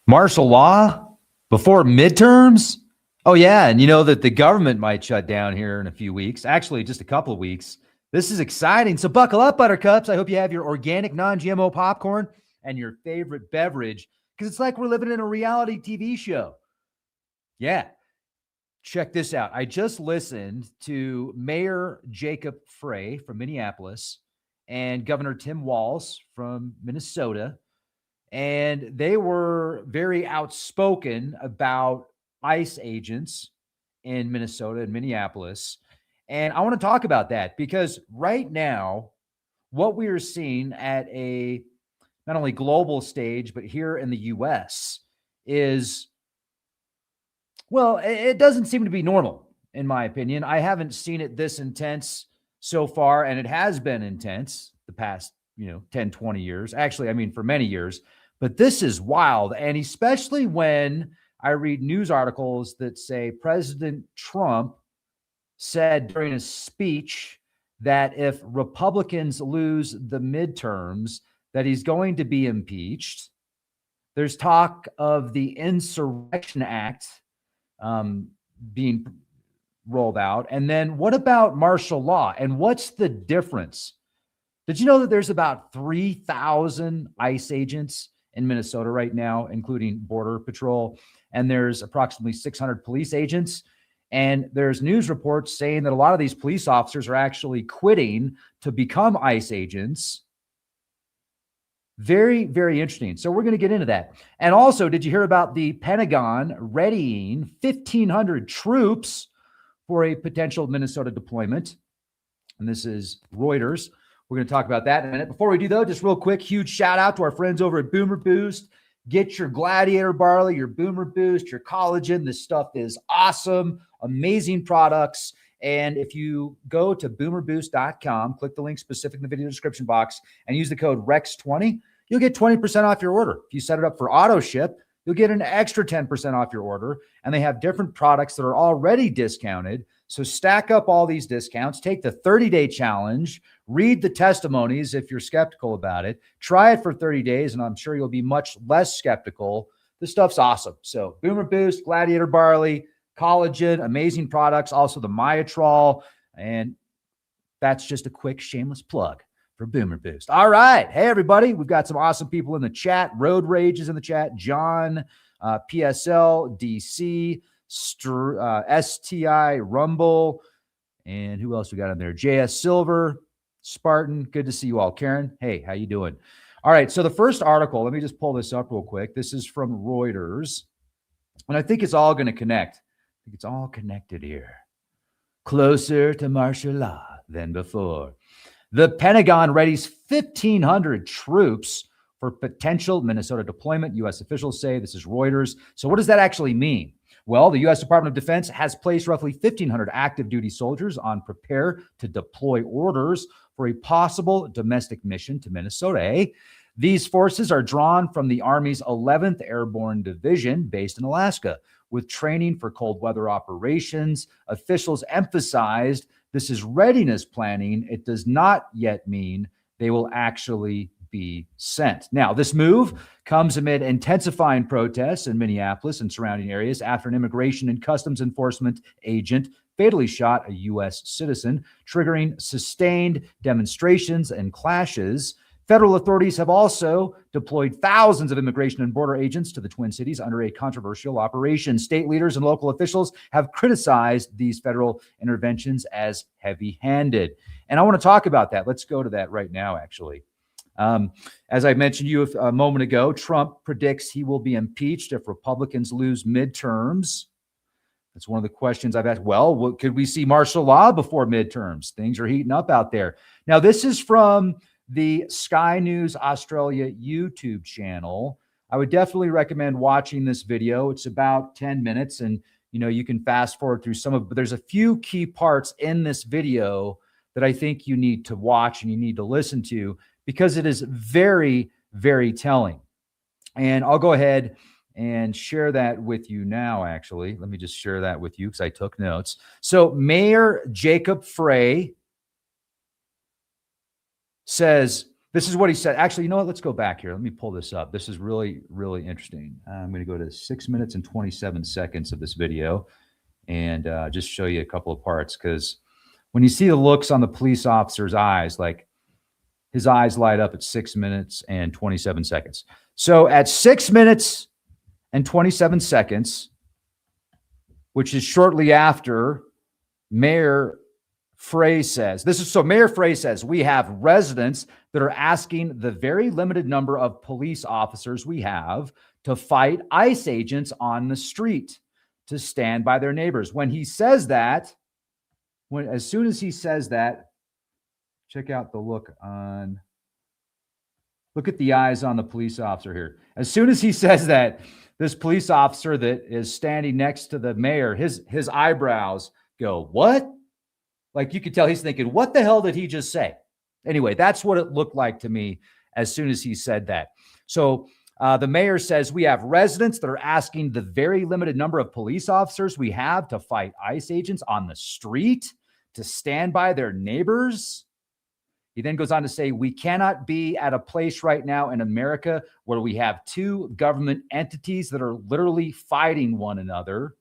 Martial law before midterms? Oh, yeah. And you know that the government might shut down here in a few weeks. Actually, just a couple of weeks. This is exciting. So buckle up, Buttercups. I hope you have your organic, non-GMO popcorn and your favorite beverage, because it's like we're living in a reality TV show. Yeah. Check this out. I just listened to Mayor Jacob Frey from Minneapolis and Governor Tim Walz from Minnesota, and they were very outspoken about ICE agents in Minnesota and Minneapolis. And I want to talk about that because right now, what we are seeing at a not only global stage, but here in the US is, well, it doesn't seem to be normal, in my opinion. I haven't seen it this intense so far, and it has been intense the past, 10, 20 years. Actually, I mean, for many years. But this is wild. And especially when I read news articles that say President Trump said during a speech that if Republicans lose the midterms, that he's going to be impeached. There's talk of the Insurrection Act being rolled out. And then what about martial law? And what's the difference? Did you know that there's about 3,000 ICE agents in Minnesota right now, including Border Patrol, and there's approximately 600 police agents? And there's news reports saying that a lot of these police officers are actually quitting to become ICE agents. Very, very interesting. So we're going to get into that. And also, did you hear about the Pentagon readying 1,500 troops for a potential Minnesota deployment? And this is Reuters. We're going to talk about that in a minute. Before we do, though, just real quick, huge shout out to our friends over at Boomer Boost. Get your Gladiator barley, your Boomer Boost, your collagen. This stuff is awesome. Amazing products. And if you go to boomerboost.com, click the link specific in the video description box, and use the code REX20, you'll get 20% off your order. If you set it up for auto ship, you'll get an extra 10% off your order. And they have different products that are already discounted. So stack up all these discounts, take the 30-day challenge, read the testimonies if you're skeptical about it, try it for 30 days, and I'm sure you'll be much less skeptical. This stuff's awesome. So Boomer Boost, Gladiator barley, collagen, amazing products, also the Myotrol, and that's just a quick shameless plug for Boomer Boost. All right. Hey, everybody. We've got some awesome people in the chat. Road Rage is in the chat. John, PSL, DC, STI, Rumble, and who else we got in there? JS Silver, Spartan. Good to see you all. Karen, hey, how you doing? All right. So the first article, let me just pull this up real quick. This is from Reuters, and I think it's all going to connect. I think it's all connected here. Closer to martial law than before. The Pentagon readies 1,500 troops for potential Minnesota deployment. U.S. officials say. This is Reuters. So what does that actually mean? Well, the U.S. Department of Defense has placed roughly 1,500 active duty soldiers on prepare to deploy orders for a possible domestic mission to Minnesota. These forces are drawn from the Army's 11th Airborne Division based in Alaska. With training for cold weather operations, officials emphasized this is readiness planning. It does not yet mean they will actually be sent. Now, this move comes amid intensifying protests in Minneapolis and surrounding areas after an immigration and customs enforcement agent fatally shot a U.S. citizen, triggering sustained demonstrations and clashes. Federal authorities have also deployed thousands of immigration and border agents to the Twin Cities under a controversial operation. State leaders and local officials have criticized these federal interventions as heavy-handed. And I want to talk about that. Let's go to that right now, actually. As I mentioned to you a moment ago, Trump predicts he will be impeached if Republicans lose midterms. That's one of the questions I've asked. Well, could we see martial law before midterms? Things are heating up out there. Now, this is from the Sky News Australia YouTube channel. I would definitely recommend watching this video. It's about 10 minutes, and you can fast forward through but there's a few key parts in this video that I think you need to watch and you need to listen to, because it is very, very telling. And I'll go ahead and share that with you now, actually. Let me just share that with you because I took notes. So Mayor Jacob Frey says This is what he said. Actually, you know what? Let's go back here. Let me pull this up. This is really, really interesting. I'm going to go to 6 minutes and 27 seconds of this video and just show you a couple of parts, because when you see the looks on the police officer's eyes, like his eyes light up at 6 minutes and 27 seconds. So at 6 minutes and 27 seconds, which is shortly after Mayor Frey says, Mayor Frey says, we have residents that are asking the very limited number of police officers we have to fight ICE agents on the street, to stand by their neighbors. When he says that, as soon as he says that, check out the look at the eyes on the police officer here. As soon as he says that, this police officer that is standing next to the mayor, his eyebrows go, what? Like, you could tell he's thinking, what the hell did he just say? Anyway, that's what it looked like to me as soon as he said that. So the mayor says, we have residents that are asking the very limited number of police officers we have to fight ICE agents on the street, to stand by their neighbors. He then goes on to say, we cannot be at a place right now in America where we have two government entities that are literally fighting one another.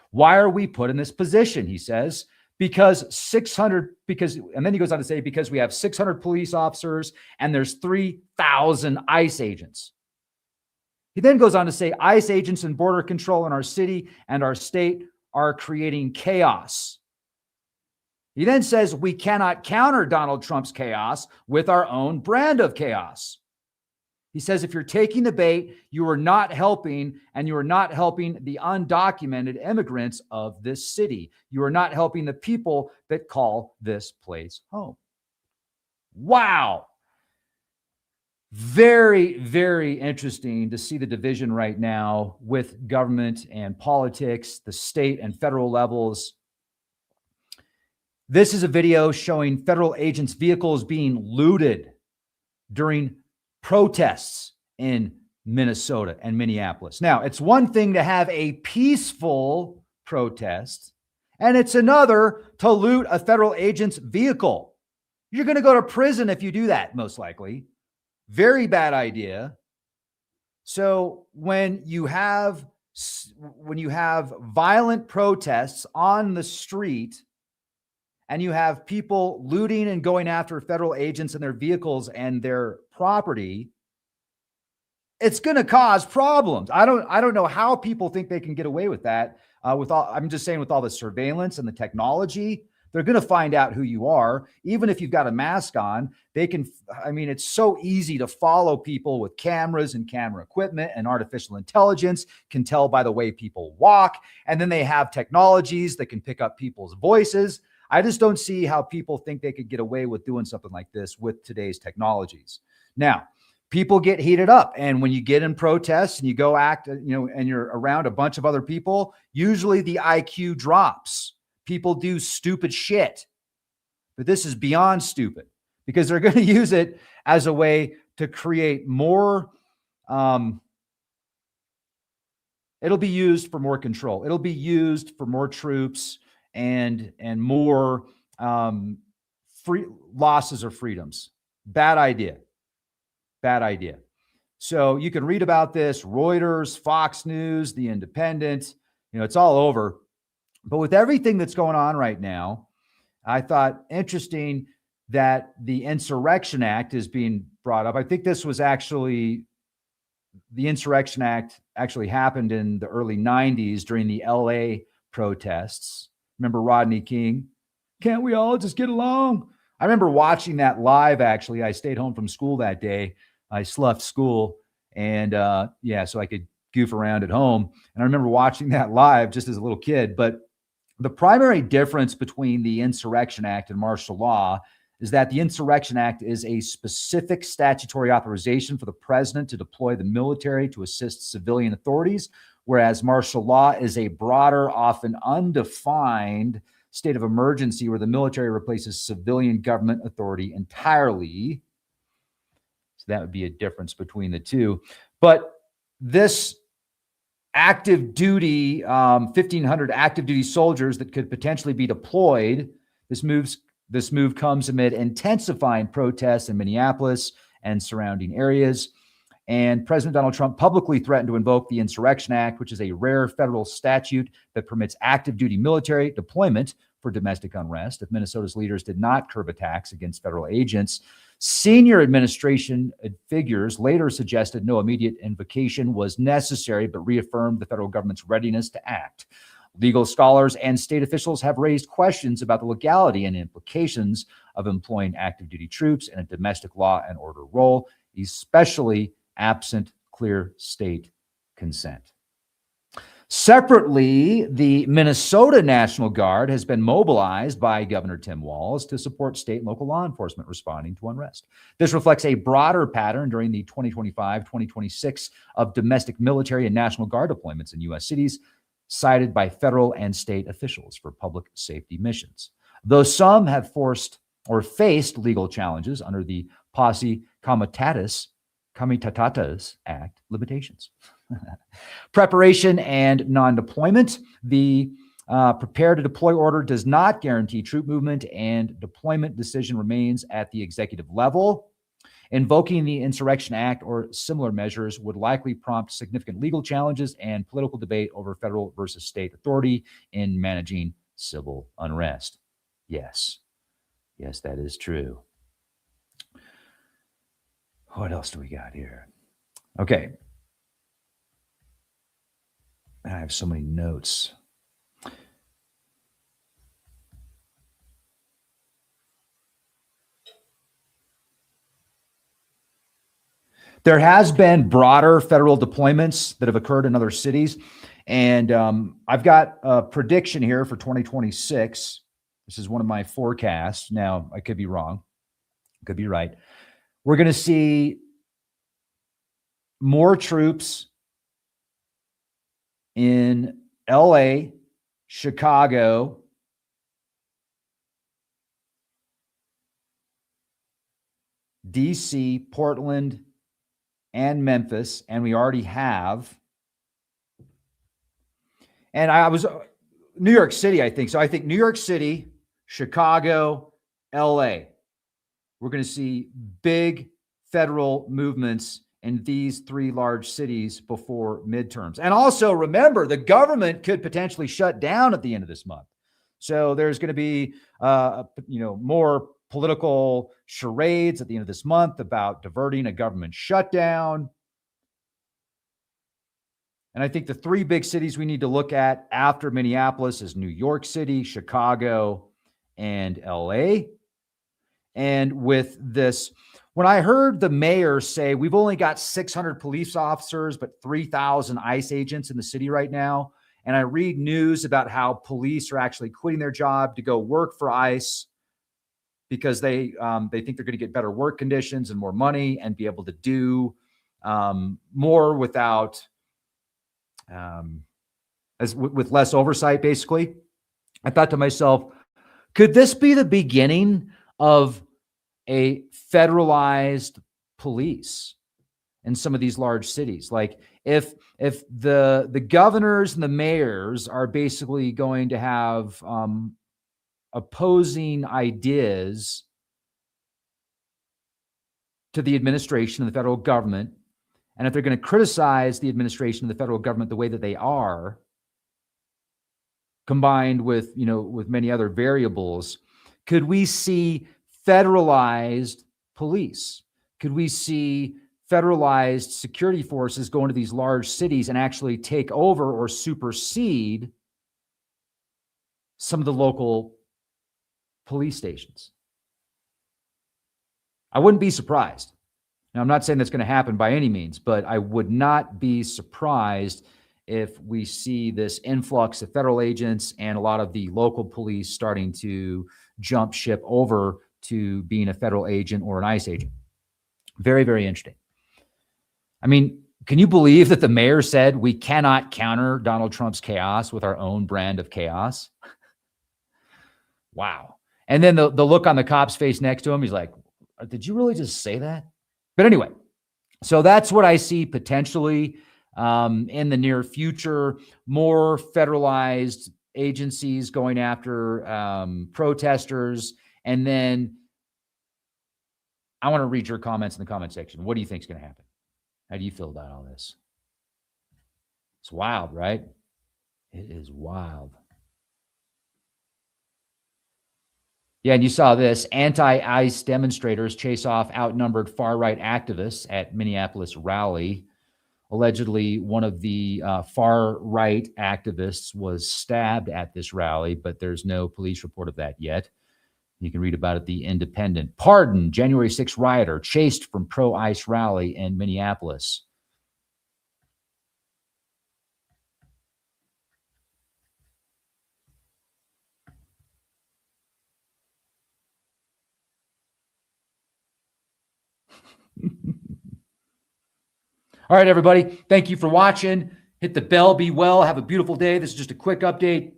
Why are we put in this position? He says, and then he goes on to say, because we have 600 police officers and there's 3,000 ICE agents. He then goes on to say, ICE agents and border control in our city and our state are creating chaos. He then says, we cannot counter Donald Trump's chaos with our own brand of chaos. He says, if you're taking the bait, you are not helping, and you are not helping the undocumented immigrants of this city. You are not helping the people that call this place home. Wow. Very, very interesting to see the division right now with government and politics, the state and federal levels. This is a video showing federal agents' vehicles being looted during protests in Minnesota and Minneapolis. Now, it's one thing to have a peaceful protest, and it's another to loot a federal agent's vehicle. You're going to go to prison if you do that, most likely. Very bad idea. So when you have violent protests on the street, and you have people looting and going after federal agents and their vehicles and their property, it's going to cause problems. I don't know how people think they can get away with that. I'm just saying, with all the surveillance and the technology, they're going to find out who you are. Even if you've got a mask on, it's so easy to follow people with cameras and camera equipment, and artificial intelligence can tell by the way people walk. And then they have technologies that can pick up people's voices. I just don't see how people think they could get away with doing something like this with today's technologies. Now, people get heated up, and when you get in protests and you go act, and you're around a bunch of other people, usually the IQ drops. People do stupid shit, but this is beyond stupid, because they're going to use it as a way to create more. It'll be used for more control. It'll be used for more troops and more free losses of freedoms. Bad idea. Bad idea. So you can read about this, Reuters, Fox News, The Independent, it's all over. But with everything that's going on right now, I thought interesting that the Insurrection Act is being brought up. I think this was actually, the Insurrection Act actually happened in the early 90s during the LA protests. Remember Rodney King? Can't we all just get along? I remember watching that live, actually. I stayed home from school that day. I slept school, and so I could goof around at home. And I remember watching that live just as a little kid. But the primary difference between the Insurrection Act and martial law is that the Insurrection Act is a specific statutory authorization for the president to deploy the military to assist civilian authorities, whereas martial law is a broader, often undefined state of emergency where the military replaces civilian government authority entirely. So that would be a difference between the two. But this active duty, 1,500 active duty soldiers that could potentially be deployed, this moves This move comes amid intensifying protests in Minneapolis and surrounding areas. And President Donald Trump publicly threatened to invoke the Insurrection Act, which is a rare federal statute that permits active duty military deployment for domestic unrest if Minnesota's leaders did not curb attacks against federal agents. Senior administration figures later suggested no immediate invocation was necessary, but reaffirmed the federal government's readiness to act. Legal scholars and state officials have raised questions about the legality and implications of employing active duty troops in a domestic law and order role, especially absent clear state consent. Separately, the Minnesota National Guard has been mobilized by Governor Tim Walz to support state and local law enforcement responding to unrest. This reflects a broader pattern during the 2025-2026 of domestic military and National Guard deployments in U.S. cities, cited by federal and state officials for public safety missions. Though some have faced legal challenges under the Posse Comitatus Act limitations. Preparation and non-deployment. The prepare to deploy order does not guarantee troop movement, and deployment decision remains at the executive level. Invoking the Insurrection Act or similar measures would likely prompt significant legal challenges and political debate over federal versus state authority in managing civil unrest. Yes, that is true. What else do we got here? Okay. I have so many notes. There has been broader federal deployments that have occurred in other cities. And I've got a prediction here for 2026. This is one of my forecasts. Now, I could be wrong. Could be right. We're going to see more troops in LA, Chicago, DC, Portland, and Memphis, and we already have. And I was New York City, I think. So I think New York City, Chicago, LA. We're going to see big federal movements in these three large cities before midterms. And also remember, the government could potentially shut down at the end of this month. So there's going to be, more political charades at the end of this month about diverting a government shutdown. And I think the three big cities we need to look at after Minneapolis is New York City, Chicago, and LA. And with this, when I heard the mayor say we've only got 600 police officers, but 3,000 ICE agents in the city right now, and I read news about how police are actually quitting their job to go work for ICE because they think they're going to get better work conditions and more money and be able to do more without with less oversight, basically. I thought to myself, could this be the beginning of a federalized police in some of these large cities? Like if the governors and the mayors are basically going to have opposing ideas to the administration and the federal government, and if they're going to criticize the administration and the federal government the way that they are, combined with many other variables, could we see federalized police? Could we see federalized security forces go into these large cities and actually take over or supersede some of the local police stations? I wouldn't be surprised. Now, I'm not saying that's going to happen by any means, but I would not be surprised if we see this influx of federal agents and a lot of the local police starting to jump ship over to being a federal agent or an ICE agent. Very, very interesting. I mean, can you believe that the mayor said we cannot counter Donald Trump's chaos with our own brand of chaos? Wow. And then the look on the cop's face next to him, he's like, did you really just say that? But anyway, so that's what I see potentially in the near future. More federalized agencies going after protesters And then I want to read your comments in the comment section. What do you think is going to happen? How do you feel about all this? It's wild, right? It is wild. Yeah, and you saw this. Anti-ICE demonstrators chase off outnumbered far-right activists at Minneapolis rally. Allegedly, one of the far-right activists was stabbed at this rally, but there's no police report of that yet. You can read about it, The Independent. Pardon, January 6th rioter chased from pro-ICE rally in Minneapolis. All right, everybody. Thank you for watching. Hit the bell. Be well. Have a beautiful day. This is just a quick update.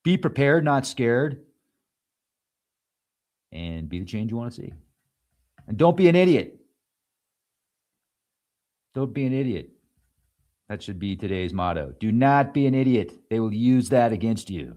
Be prepared, not scared. And be the change you want to see. And don't be an idiot. Don't be an idiot. That should be today's motto. Do not be an idiot. They will use that against you.